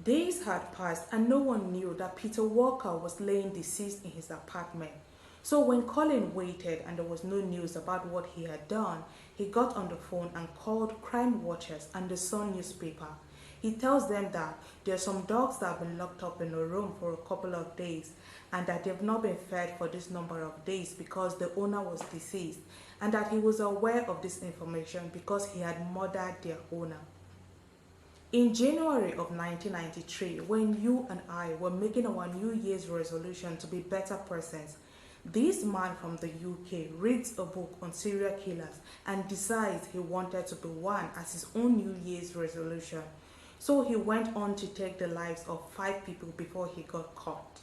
Days had passed and no one knew that Peter Walker was laying deceased in his apartment. So when Colin waited and there was no news about what he had done, he got on the phone and called Crime Watchers and the Sun newspaper. He tells them that there are some dogs that have been locked up in a room for a couple of days and that they've not been fed for this number of days because the owner was deceased, and that he was aware of this information because he had murdered their owner. In January of 1993, when you and I were making our New Year's resolution to be better persons, this man from the UK reads a book on serial killers and decides he wanted to be one as his own New Year's resolution. So he went on to take the lives of 5 people before he got caught.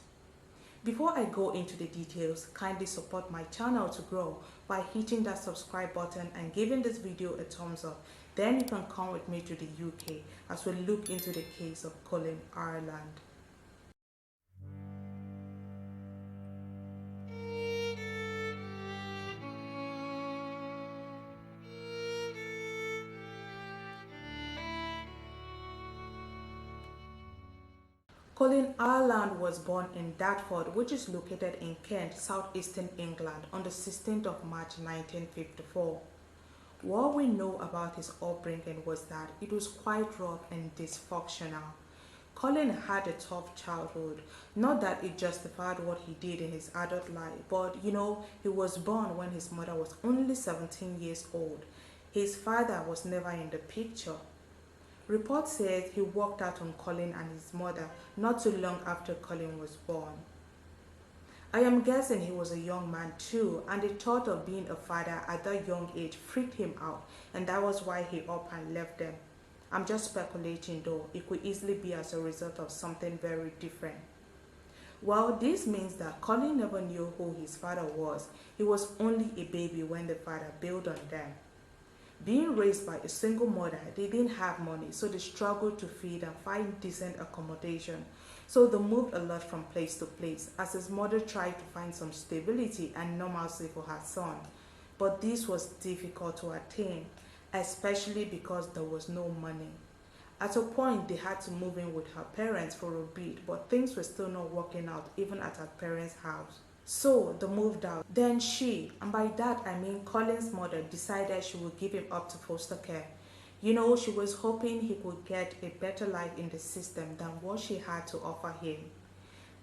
Before I go into the details, kindly support my channel to grow by hitting that subscribe button and giving this video a thumbs up. Then you can come with me to the UK as we look into the case of Colin, Ireland. Colin Ireland was born in Dartford, which is located in Kent, southeastern England, on the 16th of March 1954. What we know about his upbringing was that it was quite rough and dysfunctional. Colin had a tough childhood. Not that it justified what he did in his adult life, but he was born when his mother was only 17 years old. His father was never in the picture. Report says he walked out on Colin and his mother not too long after Colin was born. I am guessing he was a young man too, and the thought of being a father at that young age freaked him out, and that was why he up and left them. I'm just speculating though, it could easily be as a result of something very different. Well, this means that Colin never knew who his father was. He was only a baby when the father bailed on them. Being raised by a single mother, they didn't have money, so they struggled to feed and find decent accommodation. So they moved a lot from place to place as his mother tried to find some stability and normalcy for her son. But this was difficult to attain, especially because there was no money. At a point, they had to move in with her parents for a bit, but things were still not working out even at her parents' house. So they moved out. Then she, and by that I mean Colin's mother, decided she would give him up to foster care. She was hoping he could get a better life in the system than what she had to offer him.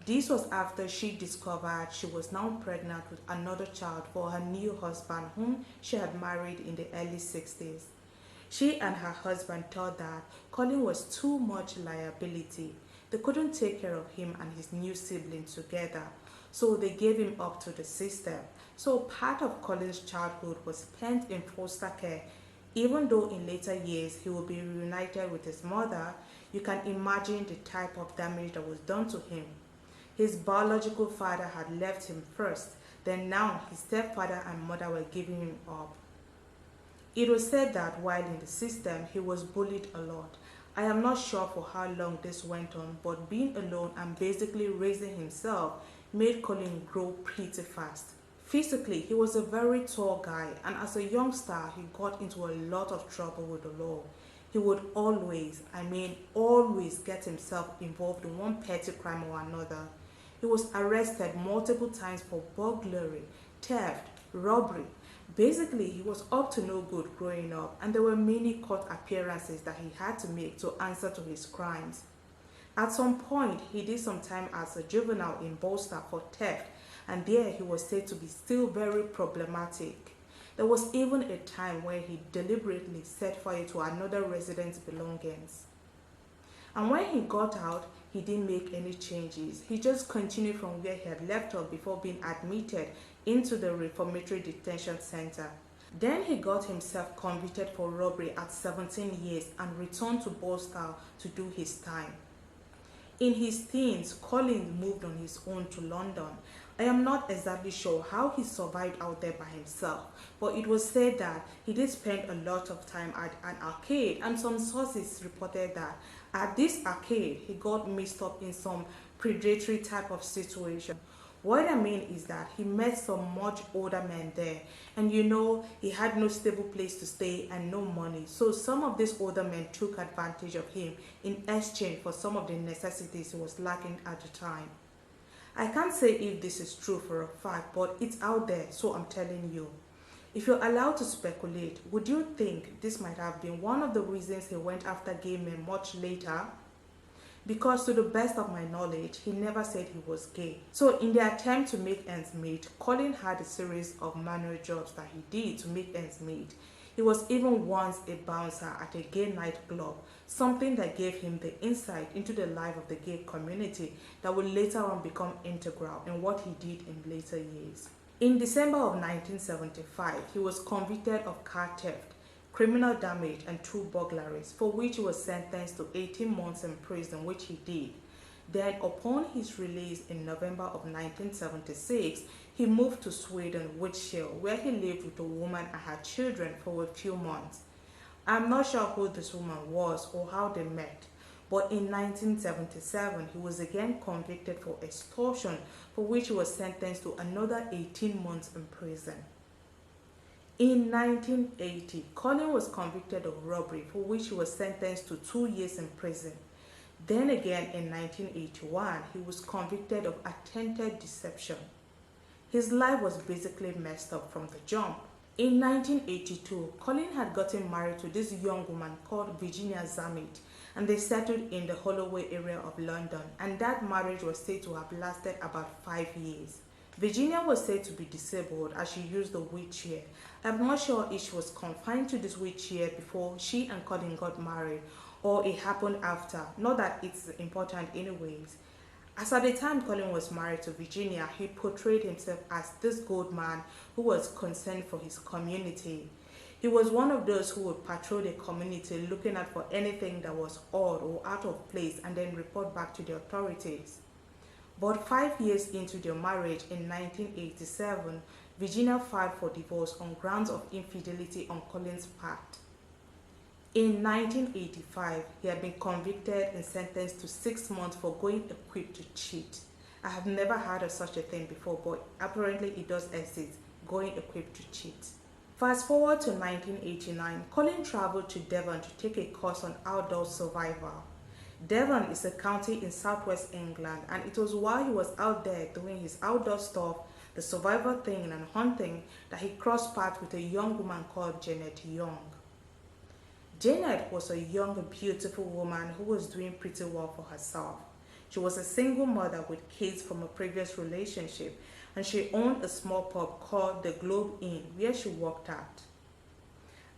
This was after she discovered she was now pregnant with another child for her new husband, whom she had married in the early 60s. She and her husband thought that Colin was too much liability. They couldn't take care of him and his new sibling together, so they gave him up to the system. So part of Colin's childhood was spent in foster care. Even though in later years he will be reunited with his mother, you can imagine the type of damage that was done to him. His biological father had left him first, then now his stepfather and mother were giving him up. It was said that while in the system, he was bullied a lot. I am not sure for how long this went on, but being alone and basically raising himself made Colin grow pretty fast. Physically, he was a very tall guy, and as a youngster, he got into a lot of trouble with the law. He would always get himself involved in one petty crime or another. He was arrested multiple times for burglary, theft, robbery. Basically, he was up to no good growing up, and there were many court appearances that he had to make to answer to his crimes. At some point, he did some time as a juvenile in Bolster for theft, and there he was said to be still very problematic. There was even a time where he deliberately set fire to another resident's belongings. And when he got out, he didn't make any changes. He just continued from where he had left off before being admitted into the Reformatory Detention Center. Then he got himself convicted for robbery at 17 years and returned to Bolster to do his time. In his teens, Colin moved on his own to London. I am not exactly sure how he survived out there by himself, but it was said that he did spend a lot of time at an arcade, and some sources reported that at this arcade, he got mixed up in some predatory type of situation. What I mean is that he met some much older men there, and he had no stable place to stay and no money. So some of these older men took advantage of him in exchange for some of the necessities he was lacking at the time. I can't say if this is true for a fact, but it's out there, so I'm telling you. If you're allowed to speculate, would you think this might have been one of the reasons he went after gay men much later? Because to the best of my knowledge, he never said he was gay. So in the attempt to make ends meet, Colin had a series of manual jobs that he did to make ends meet. He was even once a bouncer at a gay nightclub, something that gave him the insight into the life of the gay community that would later on become integral in what he did in later years. In December of 1975, he was convicted of car theft, criminal damage, and 2 burglaries, for which he was sentenced to 18 months in prison, which he did. Then, upon his release in November of 1976, he moved to Sweden, Whitshire, where he lived with a woman and had children for a few months. I'm not sure who this woman was or how they met, but in 1977, he was again convicted for extortion, for which he was sentenced to another 18 months in prison. In 1980, Colin was convicted of robbery, for which he was sentenced to 2 years in prison. Then again in 1981, he was convicted of attempted deception. His life was basically messed up from the jump. In 1982, Colin had gotten married to this young woman called Virginia Zammit, and they settled in the Holloway area of London, and that marriage was said to have lasted about 5 years. Virginia was said to be disabled as she used the wheelchair. I'm not sure if she was confined to this wheelchair before she and Colin got married or it happened after. Not that it's important anyways. As at the time Colin was married to Virginia, he portrayed himself as this good man who was concerned for his community. He was one of those who would patrol the community looking out for anything that was odd or out of place and then report back to the authorities. But 5 years into their marriage in 1987, Virginia filed for divorce on grounds of infidelity on Colin's part. In 1985, he had been convicted and sentenced to 6 months for going equipped to cheat. I have never heard of such a thing before, but apparently it does exist, going equipped to cheat. Fast forward to 1989, Colin traveled to Devon to take a course on outdoor survival. Devon is a county in southwest England, and it was while he was out there doing his outdoor stuff, the survival thing and hunting, that he crossed paths with a young woman called Janet Young. Janet was a young, beautiful woman who was doing pretty well for herself. She was a single mother with kids from a previous relationship, and she owned a small pub called the Globe Inn where she worked at.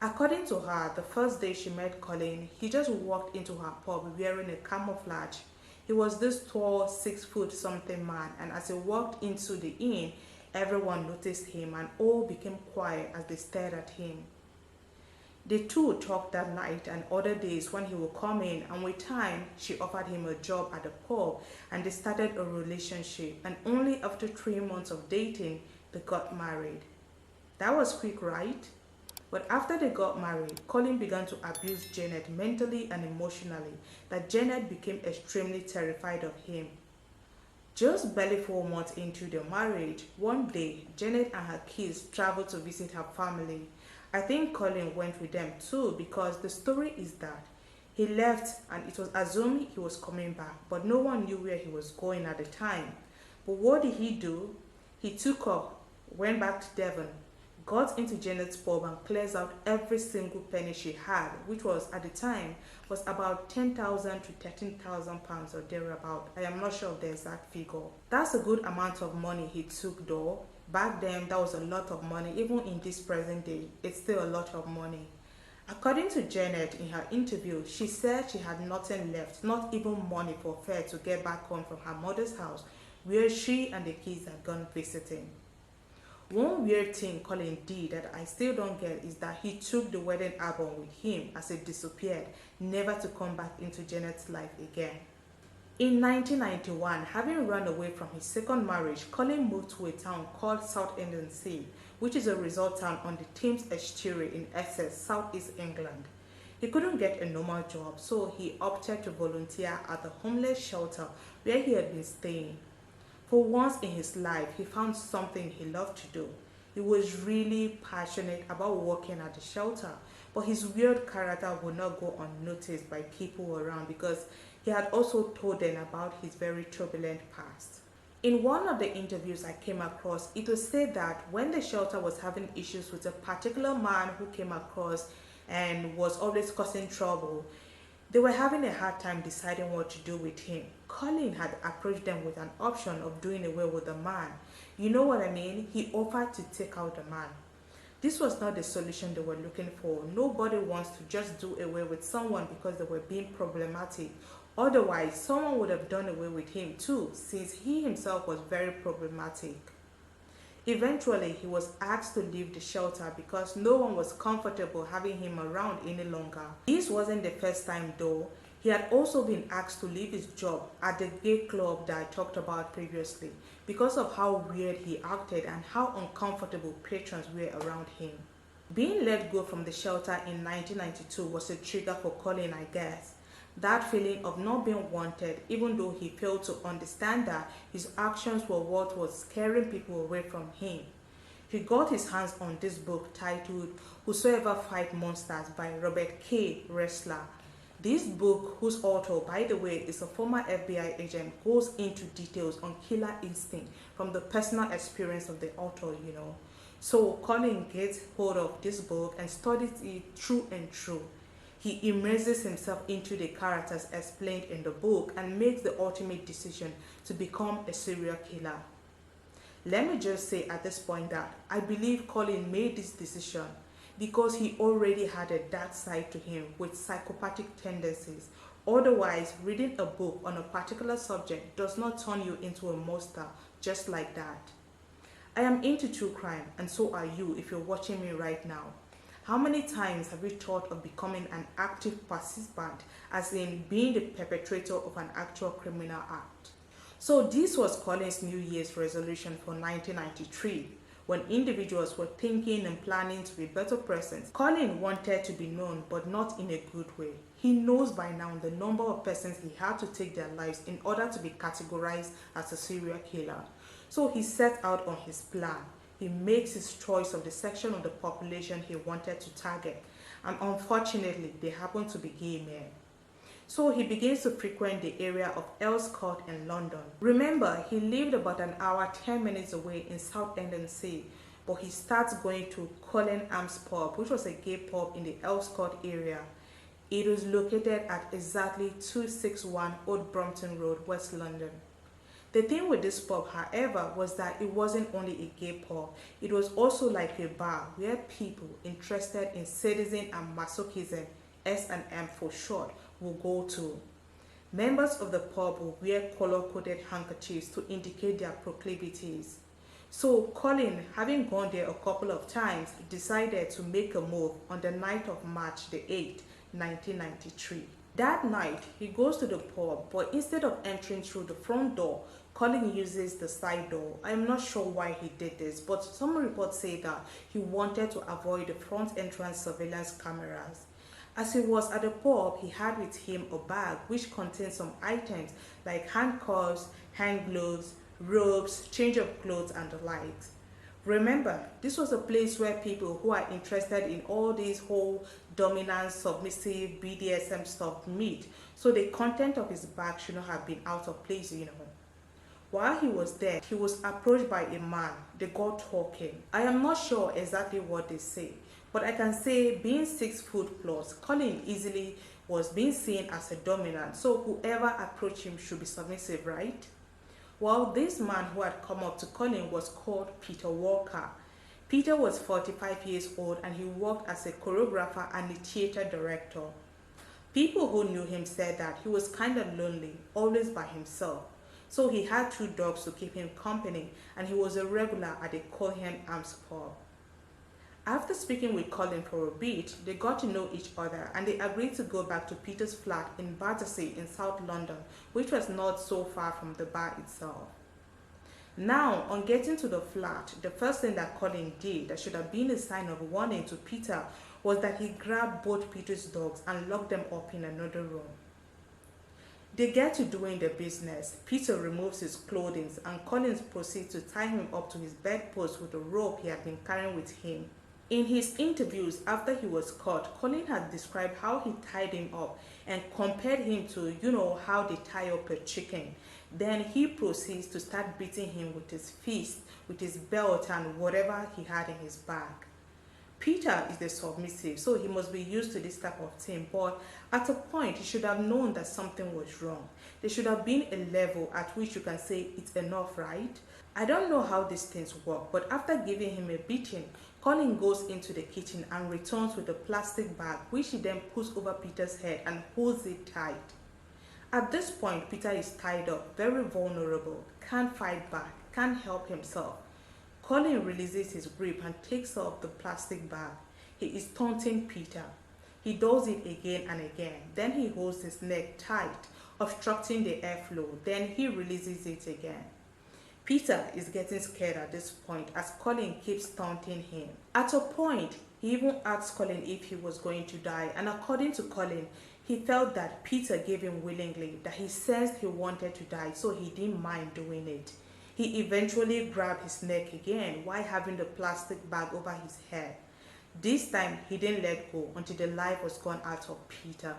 According to her, the first day she met Colin, he just walked into her pub wearing a camouflage. He was this tall, 6-foot-something man, and as he walked into the inn, everyone noticed him and all became quiet as they stared at him. The two talked that night and other days when he would come in, and with time, she offered him a job at the pub and they started a relationship, and only after 3 months of dating, they got married. That was quick, right? But after they got married, Colin began to abuse Janet mentally and emotionally, that Janet became extremely terrified of him. Just barely 4 months into their marriage, one day, Janet and her kids traveled to visit her family. I think Colin went with them too, because the story is that he left and it was assumed he was coming back, but no one knew where he was going at the time. But what did he do? He took off, went back to Devon, got into Janet's pub and clears out every single penny she had, which was at the time was about 10,000 to 13,000 pounds or thereabout. I am not sure of the exact figure. That's a good amount of money he took though. Back then, that was a lot of money. Even in this present day, it's still a lot of money. According to Janet in her interview, she said she had nothing left, not even money for fare to get back home from her mother's house, where she and the kids had gone visiting. One weird thing Colin did that I still don't get is that he took the wedding album with him as it disappeared, never to come back into Janet's life again. In 1991, having run away from his second marriage, Colin moved to a town called Southend-on-Sea, which is a resort town on the Thames estuary in Essex, southeast England. He couldn't get a normal job, so he opted to volunteer at the homeless shelter where he had been staying. For once in his life, he found something he loved to do. He was really passionate about working at the shelter, but his weird character would not go unnoticed by people around because he had also told them about his very turbulent past. In one of the interviews I came across, it was said that when the shelter was having issues with a particular man who came across and was always causing trouble, they were having a hard time deciding what to do with him. Colin had approached them with an option of doing away with the man. You know what I mean? He offered to take out the man. This was not the solution they were looking for. Nobody wants to just do away with someone because they were being problematic. Otherwise, someone would have done away with him too, since he himself was very problematic. Eventually, he was asked to leave the shelter because no one was comfortable having him around any longer. This wasn't the first time though. He had also been asked to leave his job at the gay club that I talked about previously because of how weird he acted and how uncomfortable patrons were around him. Being let go from the shelter in 1992 was a trigger for Colin, I guess. That feeling of not being wanted, even though he failed to understand that his actions were what was scaring people away from him. He got his hands on this book titled Whosoever Fight Monsters by Robert K. Ressler. This book, whose author, by the way, is a former FBI agent, goes into details on killer instinct from the personal experience of the author, So Colin gets hold of this book and studies it through and through. He immerses himself into the characters explained in the book and makes the ultimate decision to become a serial killer. Let me just say at this point that I believe Colin made this decision because he already had a dark side to him with psychopathic tendencies. Otherwise, reading a book on a particular subject does not turn you into a monster just like that. I am into true crime, and so are you if you're watching me right now. How many times have you thought of becoming an active participant, as in being the perpetrator of an actual criminal act? So this was Colin's New Year's resolution for 1993. When individuals were thinking and planning to be better persons, Colin wanted to be known, but not in a good way. He knows by now the number of persons he had to take their lives in order to be categorized as a serial killer. So he set out on his plan. He makes his choice of the section of the population he wanted to target, and unfortunately, they happen to be gay men. So he begins to frequent the area of Earl's Court in London. Remember, he lived about an hour 10 minutes away in Southend-on-Sea, but he starts going to Colin Arms Pub, which was a gay pub in the Earl's Court area. It was located at exactly 261 Old Brompton Road, West London. The thing with this pub, however, was that it wasn't only a gay pub, it was also like a bar where people interested in sadism and masochism, S&M for short, will go to. Members of the pub will wear color-coded handkerchiefs to indicate their proclivities. So Colin, having gone there a couple of times, decided to make a move on the night of March the 8th, 1993. That night, he goes to the pub, but instead of entering through the front door, Colin uses the side door. I am not sure why he did this, but some reports say that he wanted to avoid the front entrance surveillance cameras. As he was at the pub, he had with him a bag which contained some items like handcuffs, hand gloves, robes, change of clothes, and the likes. Remember, this was a place where people who are interested in all these whole dominant, submissive, BDSM stuff meet, so the content of his bag should not have been out of place, While he was there, he was approached by a man. They got talking. I am not sure exactly what they say, but I can say being 6 foot plus, Colin easily was being seen as a dominant, so whoever approached him should be submissive, right? Well, this man who had come up to Colin was called Peter Walker. Peter was 45 years old and he worked as a choreographer and a theater director. People who knew him said that he was kind of lonely, always by himself. So he had 2 dogs to keep him company and he was a regular at the Colin Arms Pub. After speaking with Colin for a bit, they got to know each other and they agreed to go back to Peter's flat in Battersea in South London, which was not so far from the bar itself. Now, on getting to the flat, the first thing that Colin did that should have been a sign of warning to Peter was that he grabbed both Peter's dogs and locked them up in another room. They get to doing the business. Peter removes his clothing and Collins proceeds to tie him up to his bedpost with a rope he had been carrying with him. In his interviews after he was caught, Colin had described how he tied him up and compared him to, how they tie up a chicken. Then he proceeds to start beating him with his fist, with his belt and whatever he had in his bag. Peter is the submissive, so he must be used to this type of thing, but at a point he should have known that something was wrong. There should have been a level at which you can say it's enough, right? I don't know how these things work, but after giving him a beating, Colin goes into the kitchen and returns with a plastic bag which he then puts over Peter's head and holds it tight. At this point, Peter is tied up, very vulnerable, can't fight back, can't help himself. Colin releases his grip and takes off the plastic bag. He is taunting Peter. He does it again and again. Then he holds his neck tight, obstructing the airflow. Then he releases it again. Peter is getting scared at this point as Colin keeps taunting him. At a point, he even asked Colin if he was going to die, and according to Colin, he felt that Peter gave him willingly, that he sensed he wanted to die, so he didn't mind doing it. He eventually grabbed his neck again while having the plastic bag over his head. This time, he didn't let go until the life was gone out of Peter.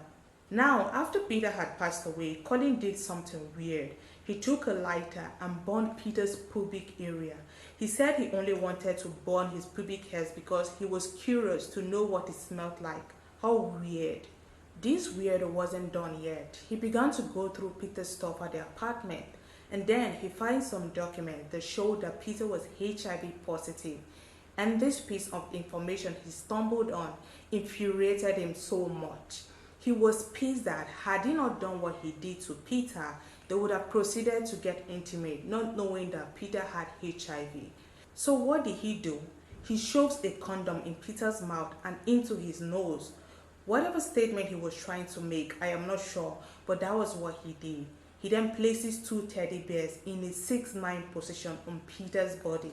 Now, after Peter had passed away, Colin did something weird. He took a lighter and burned Peter's pubic area. He said he only wanted to burn his pubic hairs because he was curious to know what it smelled like. How weird. This weirdo wasn't done yet. He began to go through Peter's stuff at the apartment, and then he finds some documents that showed that Peter was HIV positive. And this piece of information he stumbled on infuriated him so much. He was pissed that had he not done what he did to Peter, they would have proceeded to get intimate, not knowing that Peter had HIV. So what did he do? He shoves a condom in Peter's mouth and into his nose. Whatever statement he was trying to make, I am not sure, but that was what he did. He then places 2 teddy bears in a 6-9 position on Peter's body,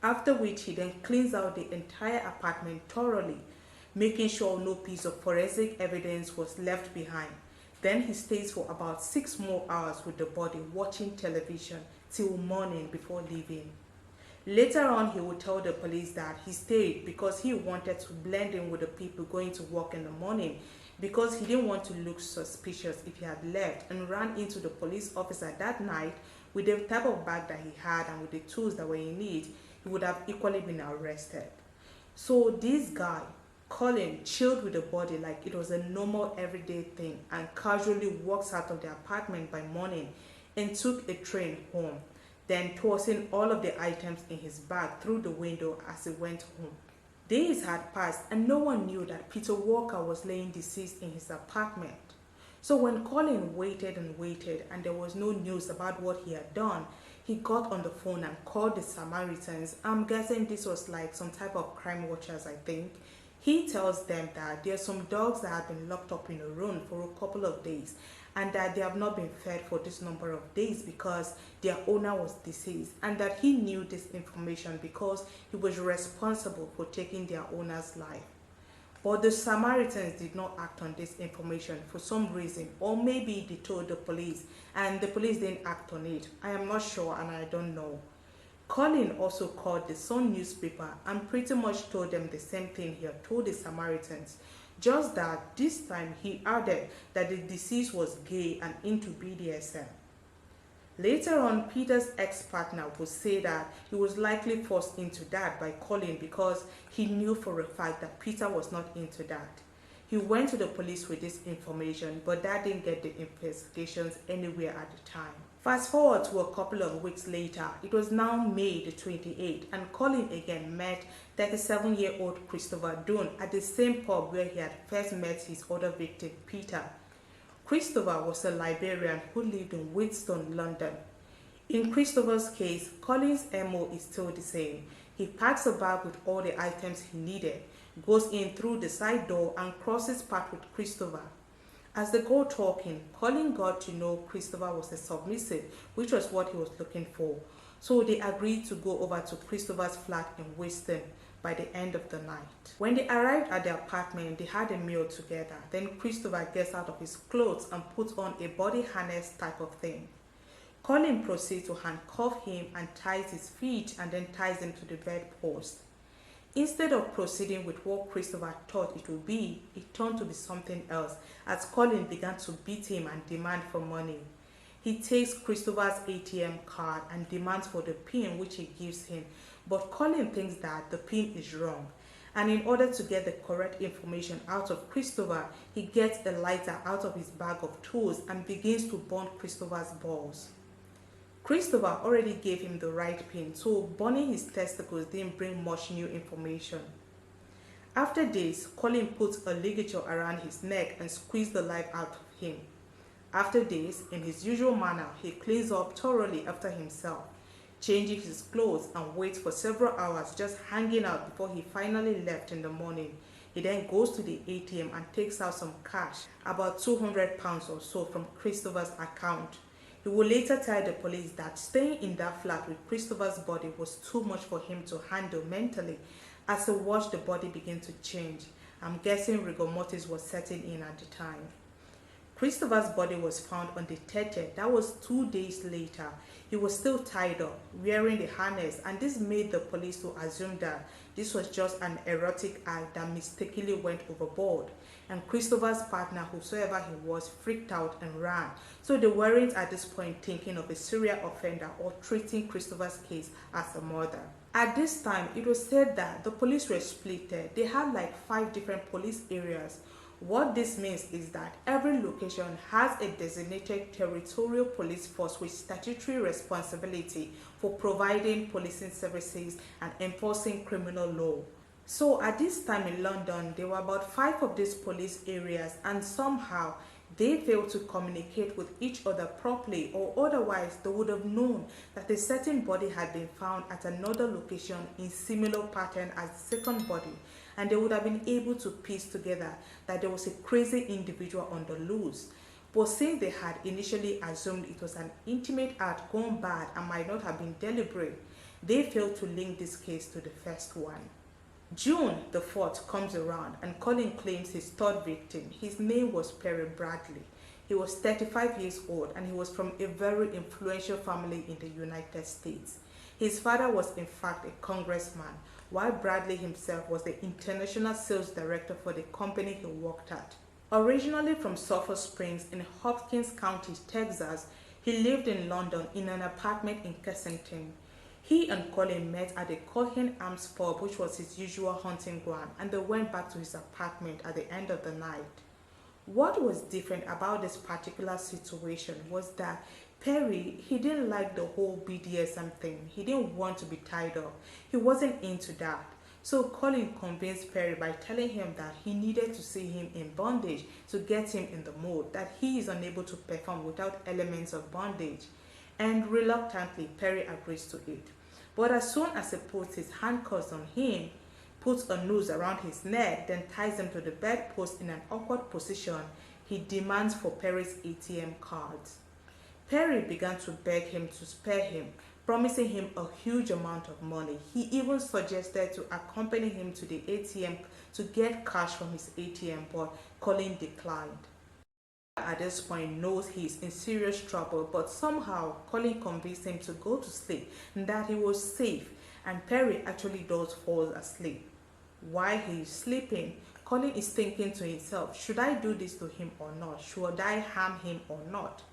after which he then cleans out the entire apartment thoroughly, making sure no piece of forensic evidence was left behind. Then he stays for about 6 more hours with the body watching television till morning before leaving. Later on, he would tell the police that he stayed because he wanted to blend in with the people going to work in the morning, because he didn't want to look suspicious if he had left, and ran into the police officer that night with the type of bag that he had and with the tools that were in it. He would have equally been arrested. So this guy, Colin, chilled with the body like it was a normal everyday thing and casually walks out of the apartment by morning and took a train home, then tossing all of the items in his bag through the window as he went home. Days had passed and no one knew that Peter Walker was laying deceased in his apartment. So when Colin waited and waited and there was no news about what he had done, he got on the phone and called the Samaritans. I'm guessing this was like some type of crime watchers, I think. He tells them that there are some dogs that have been locked up in a room for a couple of days and that they have not been fed for this number of days because their owner was deceased, and that he knew this information because he was responsible for taking their owner's life. But the Samaritans did not act on this information for some reason, or maybe they told the police and the police didn't act on it. I am not sure and I don't know. Colin also called the Sun newspaper and pretty much told them the same thing he had told the Samaritans, just that this time he added that the deceased was gay and into BDSM. Later on, Peter's ex-partner would say that he was likely forced into that by Colin because he knew for a fact that Peter was not into that. He went to the police with this information, but that didn't get the investigations anywhere at the time. Fast forward to a couple of weeks later, it was now May the 28th, and Colin again met 37-year-old Christopher Dunn at the same pub where he had first met his other victim, Peter. Christopher was a Liberian who lived in Wheatstone, London. In Christopher's case, Colin's MO is still the same. He packs a bag with all the items he needed, goes in through the side door and crosses paths with Christopher. As they go talking, Colin got to know Christopher was a submissive, which was what he was looking for. So they agreed to go over to Christopher's flat in Wheatstone by the end of the night. When they arrived at the apartment, they had a meal together. Then Christopher gets out of his clothes and puts on a body harness type of thing. Colin proceeds to handcuff him and ties his feet and then ties him to the bedpost. Instead of proceeding with what Christopher thought it would be, it turned to be something else as Colin began to beat him and demand for money. He takes Christopher's ATM card and demands for the PIN which he gives him, but Colin thinks that the PIN is wrong. And in order to get the correct information out of Christopher, he gets a lighter out of his bag of tools and begins to burn Christopher's balls. Christopher already gave him the right PIN, so burning his testicles didn't bring much new information. After this, Colin puts a ligature around his neck and squeezes the life out of him. After this, in his usual manner, he cleans up thoroughly after himself, changing his clothes and waits for several hours just hanging out before he finally left in the morning. He then goes to the ATM and takes out some cash, about £200 or so from Christopher's account. He will later tell the police that staying in that flat with Christopher's body was too much for him to handle mentally as he watched the body begin to change. I'm guessing rigor mortis was setting in at the time. Christopher's body was found on the 30th, that was 2 days later. He was still tied up, wearing the harness, and this made the police to assume that this was just an erotic act that mistakenly went overboard. And Christopher's partner, whosoever he was, freaked out and ran. So they weren't at this point thinking of a serial offender or treating Christopher's case as a murder. At this time, it was said that the police were split. They had like 5 different police areas. What this means is that every location has a designated territorial police force with statutory responsibility for providing policing services and enforcing criminal law. So at this time in London, there were about 5 of these police areas, and somehow they failed to communicate with each other properly, or otherwise they would have known that a certain body had been found at another location in similar pattern as the second body, and they would have been able to piece together that there was a crazy individual on the loose. But since they had initially assumed it was an intimate act gone bad and might not have been deliberate, they failed to link this case to the first one. June the 4th comes around and Colin claims his third victim. His name was Perry Bradley. He was 35 years old and he was from a very influential family in the United States. His father was in fact a congressman, while Bradley himself was the international sales director for the company he worked at. Originally from Sulphur Springs in Hopkins County, Texas, he lived in London in an apartment in Kensington. He and Colin met at the Colin Arms pub, which was his usual hunting ground, and they went back to his apartment at the end of the night. What was different about this particular situation was that Perry, he didn't like the whole BDSM thing. He didn't want to be tied up. He wasn't into that. So Colin convinced Perry by telling him that he needed to see him in bondage to get him in the mood, that he is unable to perform without elements of bondage. And reluctantly, Perry agrees to it. But as soon as he puts his handcuffs on him, puts a noose around his neck, then ties him to the bedpost in an awkward position, he demands for Perry's ATM cards. Perry began to beg him to spare him, promising him a huge amount of money. He even suggested to accompany him to the ATM to get cash from his ATM, but Colin declined. At this point knows he is in serious trouble, but somehow Colin convinced him to go to sleep and that he was safe, and Perry actually does fall asleep. While he is sleeping, Colin is thinking to himself, should I do this to him or not? Should I harm him or not?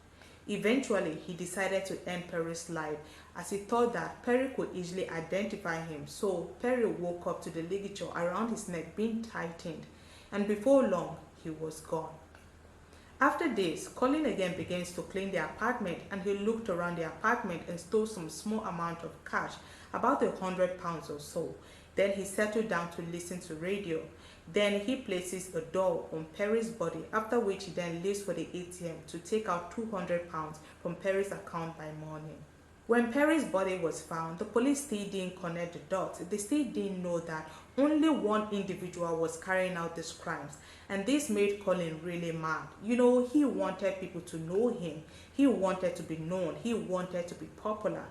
Eventually, he decided to end Perry's life as he thought that Perry could easily identify him. So Perry woke up to the ligature around his neck being tightened, and before long, he was gone. After this, Colin again begins to clean the apartment, and he looked around the apartment and stole some small amount of cash, about £100 or so. Then he settled down to listen to radio. Then he places a doll on Perry's body, after which he then leaves for the ATM to take out £200 from Perry's account by morning. When Perry's body was found, the police still didn't connect the dots. They still didn't know that only one individual was carrying out these crimes, and this made Colin really mad. You know, he wanted people to know him. He wanted to be known. He wanted to be popular.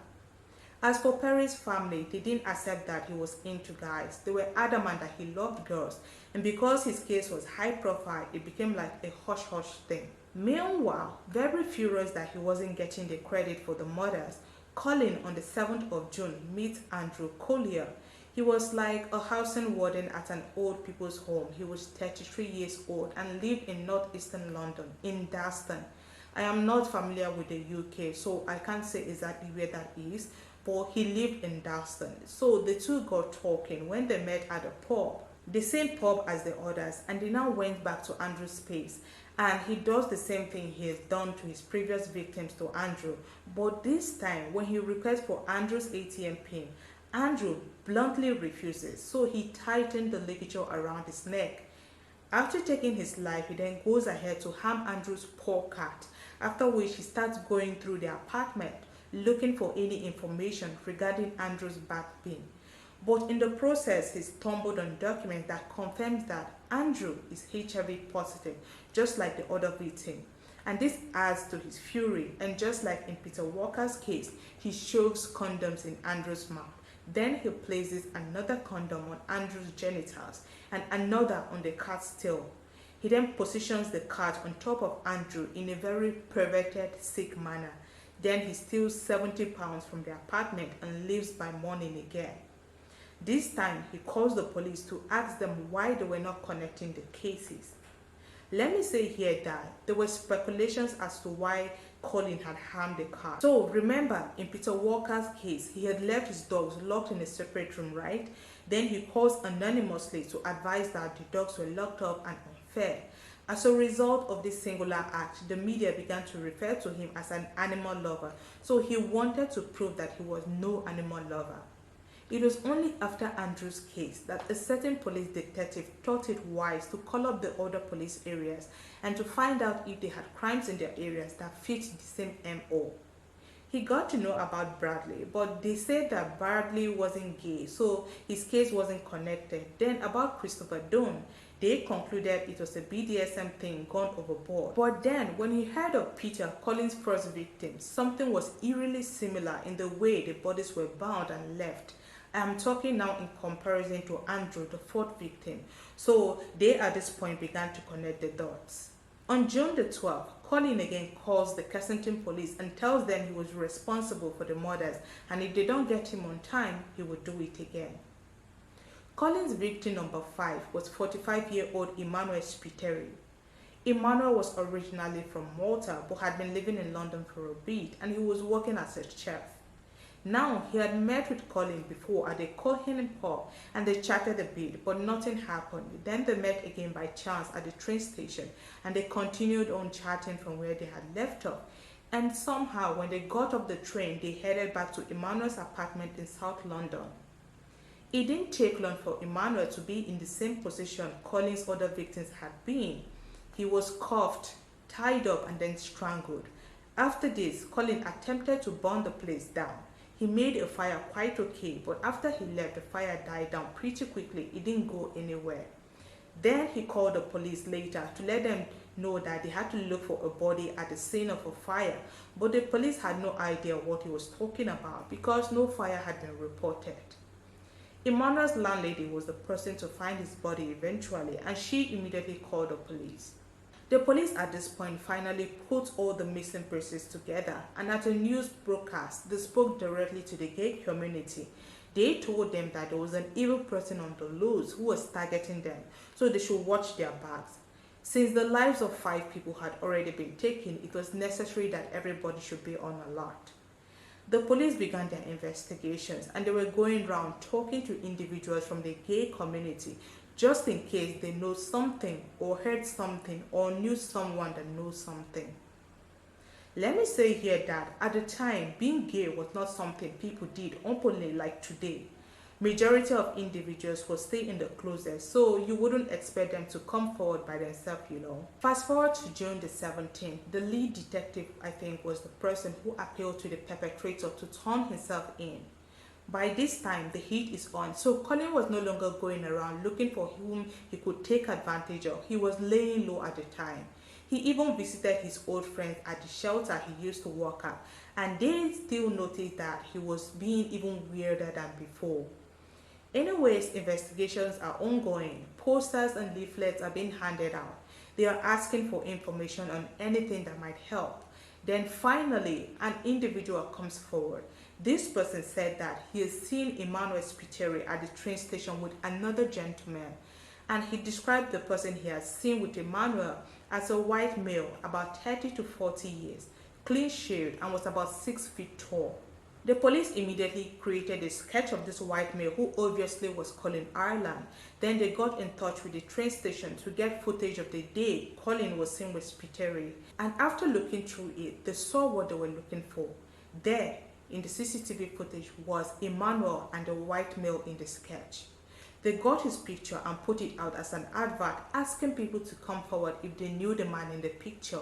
As for Perry's family, they didn't accept that he was into guys. They were adamant that he loved girls, and because his case was high profile, it became like a hush-hush thing. Meanwhile, very furious that he wasn't getting the credit for the murders, Colin on the 7th of June meets Andrew Collier. He was like a housing warden at an old people's home. He was 33 years old and lived in northeastern London, in Dalston. I am not familiar with the UK, so I can't say exactly where that is, but he lived in Dalston. So the two got talking when they met at a pub, the same pub as the others, and they now went back to Andrew's place. And he does the same thing he has done to his previous victims to Andrew. But this time, when he requests for Andrew's ATM pin, Andrew bluntly refuses, so he tightened the ligature around his neck. After taking his life, he then goes ahead to harm Andrew's poor cat, after which he starts going through the apartment looking for any information regarding Andrew's back pain. But in the process, he stumbled on documents that confirms that Andrew is HIV positive, just like the other victim. And this adds to his fury, and just like in Peter Walker's case, he shoves condoms in Andrew's mouth. Then he places another condom on Andrew's genitals and another on the cat's tail. He then positions the cat on top of Andrew in a very perverted, sick manner. Then he steals 70 pounds from the apartment and leaves by morning again. This time, he calls the police to ask them why they were not connecting the cases. Let me say here that there were speculations as to why Colin had harmed the cat. So remember, in Peter Walker's case, he had left his dogs locked in a separate room, right? Then he calls anonymously to advise that the dogs were locked up and unfair. As a result of this singular act, the media began to refer to him as an animal lover. So he wanted to prove that he was no animal lover. It was only after Andrew's case that a certain police detective thought it wise to call up the other police areas and to find out if they had crimes in their areas that fit the same MO. He got to know about Bradley, but they said that Bradley wasn't gay, so his case wasn't connected. Then about Christopher Dunn, they concluded it was a BDSM thing gone overboard. But then, when he heard of Peter, Colin's first victim, something was eerily similar in the way the bodies were bound and left. I am talking now in comparison to Andrew, the fourth victim. So they at this point began to connect the dots. On June the 12th, Colin again calls the Kensington police and tells them he was responsible for the murders, and if they don't get him on time, he would do it again. Colin's victim number 5 was 45-year-old Emmanuel Spiteri. Emmanuel was originally from Malta but had been living in London for a bit, and he was working as a chef. Now, he had met with Colin before at a Colin pub and they chatted a bit, but nothing happened. Then they met again by chance at the train station and they continued on chatting from where they had left off. And somehow, when they got off the train, they headed back to Emmanuel's apartment in South London. It didn't take long for Emmanuel to be in the same position Colin's other victims had been. He was cuffed, tied up, and then strangled. After this, Colin attempted to burn the place down. He made a fire quite okay, but after he left, the fire died down pretty quickly. It didn't go anywhere. Then he called the police later to let them know that they had to look for a body at the scene of a fire, but the police had no idea what he was talking about because no fire had been reported. Emmanuel's landlady was the person to find his body eventually, and she immediately called the police. The police at this point finally put all the missing pieces together, and at a news broadcast, they spoke directly to the gay community. They told them that there was an evil person on the loose who was targeting them, so they should watch their backs. Since the lives of 5 people had already been taken, it was necessary that everybody should be on alert. The police began their investigations, and they were going around talking to individuals from the gay community just in case they know something or heard something or knew someone that knows something. Let me say here that at the time, being gay was not something people did openly like today. Majority of individuals would stay in the closet, so you wouldn't expect them to come forward by themselves, you know. Fast forward to June the 17th, the lead detective, I think, was the person who appealed to the perpetrator to turn himself in. By this time, the heat is on, so Colin was no longer going around looking for whom he could take advantage of. He was laying low at the time. He even visited his old friends at the shelter he used to work at, and they still noticed that he was being even weirder than before. Anyways, investigations are ongoing. Posters and leaflets are being handed out. They are asking for information on anything that might help. Then finally, an individual comes forward. This person said that he has seen Emmanuel Spiteri at the train station with another gentleman, and he described the person he has seen with Emmanuel as a white male, about 30 to 40 years, clean shaved, and was about 6 feet tall. The police immediately created a sketch of this white male who obviously was Colin Ireland. Then they got in touch with the train station to get footage of the day Colin was seen with Spiteri. And after looking through it, they saw what they were looking for. There, in the CCTV footage, was Emmanuel and the white male in the sketch. They got his picture and put it out as an advert, asking people to come forward if they knew the man in the picture.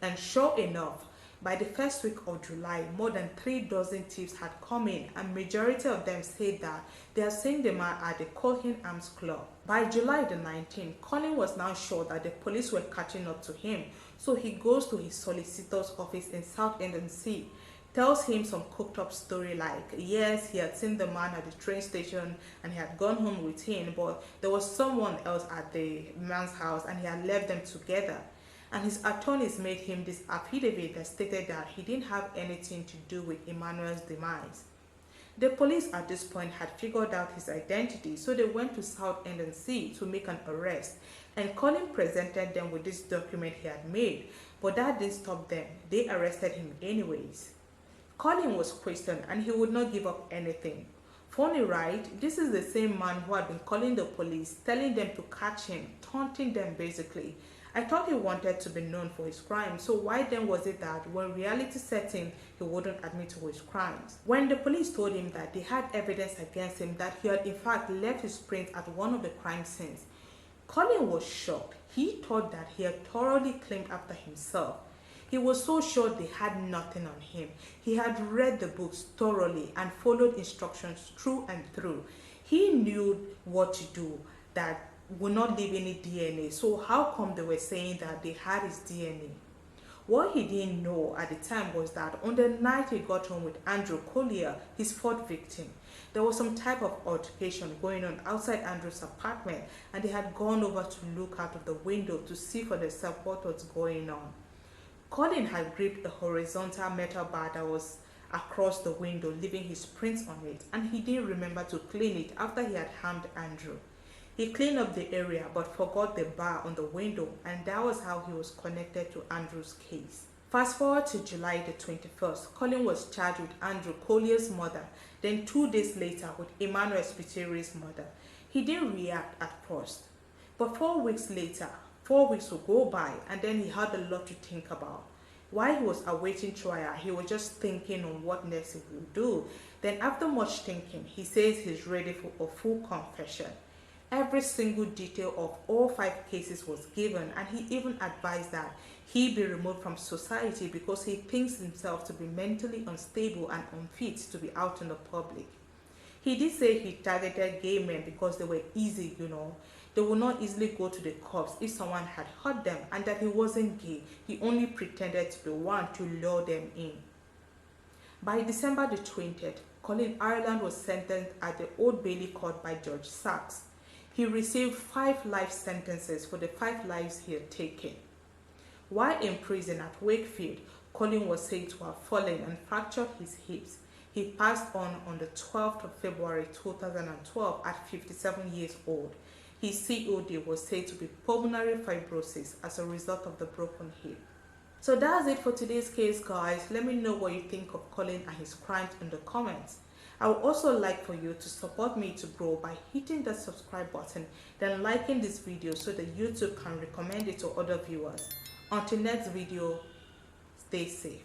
And sure enough, by the first week of July, more than 3 dozen thieves had come in, and majority of them said that they had seen the man at the Colin Arms Club. By July the 19th, Colin was now sure that the police were catching up to him, so he goes to his solicitor's office in Southend-on-Sea, tells him some cooked up story like, yes, he had seen the man at the train station and he had gone home with him, but there was someone else at the man's house and he had left them together. And his attorneys made him this affidavit that stated that he didn't have anything to do with Emmanuel's demise. The police at this point had figured out his identity, so they went to Southend-on-Sea to make an arrest, and Colin presented them with this document he had made, but that didn't stop them. They arrested him anyways. Colin was questioned and he would not give up anything. Funny, right? This is the same man who had been calling the police, telling them to catch him, taunting them basically. I thought he wanted to be known for his crimes, so why then was it that when reality set in, he wouldn't admit to his crimes? When the police told him that they had evidence against him that he had in fact left his print at one of the crime scenes, Colin was shocked. He thought that he had thoroughly claimed after himself. He was so sure they had nothing on him. He had read the books thoroughly and followed instructions through and through. He knew what to do that would not leave any DNA. So how come they were saying that they had his DNA? What he didn't know at the time was that on the night he got home with Andrew Collier, his fourth victim, there was some type of altercation going on outside Andrew's apartment, and they had gone over to look out of the window to see for themselves what was going on. Colin had gripped a horizontal metal bar that was across the window, leaving his prints on it, and he didn't remember to clean it after he had harmed Andrew. He cleaned up the area but forgot the bar on the window, and that was how he was connected to Andrew's case. Fast forward to July the 21st, Colin was charged with Andrew Collier's murder, then 2 days later with Emmanuel Spiteri's murder. He didn't react at first, but 4 weeks later, 4 weeks would go by, and then he had a lot to think about. While he was awaiting trial, he was just thinking on what next he would do. Then after much thinking, he says he's ready for a full confession. Every single detail of all 5 cases was given, and he even advised that he be removed from society because he thinks himself to be mentally unstable and unfit to be out in the public. He did say he targeted gay men because they were easy, They would not easily go to the cops if someone had hurt them, and that he wasn't gay. He only pretended to be one to lure them in. By December the 20th, Colin Ireland was sentenced at the Old Bailey Court by Judge Sachs. He received 5 life sentences for the 5 lives he had taken. While in prison at Wakefield, Colin was said to have fallen and fractured his hips. He passed on the 12th of February 2012 at 57 years old. His COD was said to be pulmonary fibrosis as a result of the broken hip. So that's it for today's case, guys. Let me know what you think of Colin and his crimes in the comments. I would also like for you to support me to grow by hitting that subscribe button, then liking this video so that YouTube can recommend it to other viewers. Until next video, stay safe.